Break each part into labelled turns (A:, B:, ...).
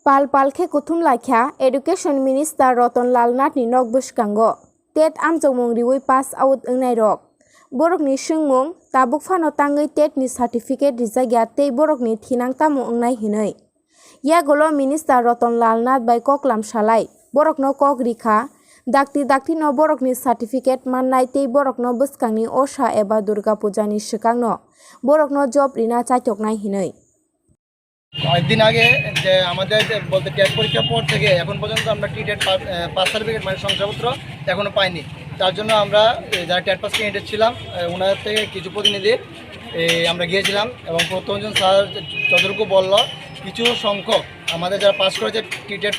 A: Pal palkhe kuthum laikha Education Minister Rottonlal Nath ni nok bwskango TET amjongmung riwi pass out wngnai rok borokni sungmung tabuk phano tangwi TET ni certificate rijagya tei borokni thinang tamo wngnai hinui yagolo Minister Rottonlal Nath bai koklam salai borokno kok rikha dakti no borokni certificate mannai tei borokno bwskangni osha eba Durga Pujani swkangno borokno job rina chaitoknai hinui
B: কয়েকদিন আগে যে আমাদের বলতে TET পরীক্ষার পর থেকে এখন পর্যন্ত আমরা টেট পাস সার্টিফিকেট মানে শংসাপত্র এখনও পাইনি। তার জন্য আমরা যারা টেট পাস ক্যান্ডিডেট ছিলাম ওনাদের থেকে কিছু প্রতিনিধি আমরা গিয়েছিলাম এবং প্রথমজন স্যার যতটুকু বলল কিছু সংখ্যক আমাদের যারা পাস করেছে টেট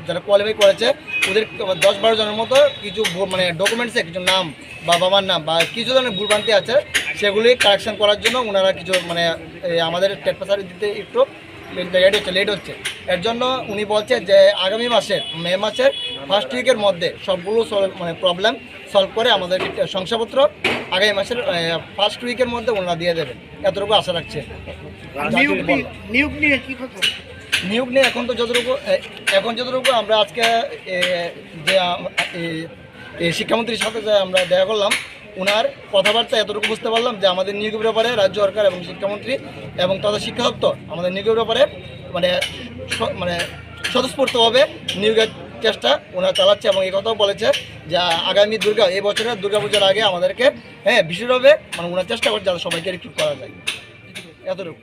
B: যারা কোয়ালিফাই করেছে ওদের 10-12 জনের মতো কিছু মানে ডকুমেন্টসে কিছু নাম বা বাবার নাম বা কিছু ধরনের ভুলভ্রান্তি আছে সেগুলি কারেকশন করার জন্য ওনারা কিছু মানে আমাদের টেট পাস দিতে একটু লেট হচ্ছে। এর জন্য উনি বলছে যে আগামী মাসের মে মাসের ফার্স্ট উইকের মধ্যে সবগুলো মানে প্রবলেম সলভ করে আমাদের শংসাপত্র আগামী মাসের ফার্স্ট উইকের মধ্যে ওনারা দিয়ে দেবেন এতটুকু আশা রাখছে। নিয়োগ নিয়ে এখন যতটুকু আমরা আজকে যে শিক্ষামন্ত্রীর সাথে যে আমরা দেখা করলাম ওনার কথাবার্তা এতটুকু বুঝতে পারলাম যে আমাদের নিয়োগের ব্যাপারে রাজ্য সরকার এবং শিক্ষামন্ত্রী এবং তথা শিক্ষা দপ্তর আমাদের নিয়োগের ব্যাপারে মানে স্বতঃস্ফূর্তভাবে নিয়োগের চেষ্টা ওনারা চালাচ্ছে এবং এই কথাও বলেছে যে আগামী এই বছরের দুর্গাপূজার আগে আমাদেরকে বিশেষভাবে মানে ওনার চেষ্টা করছে যাতে সবাইকে রিক্রুট করা যায় এতটুকু।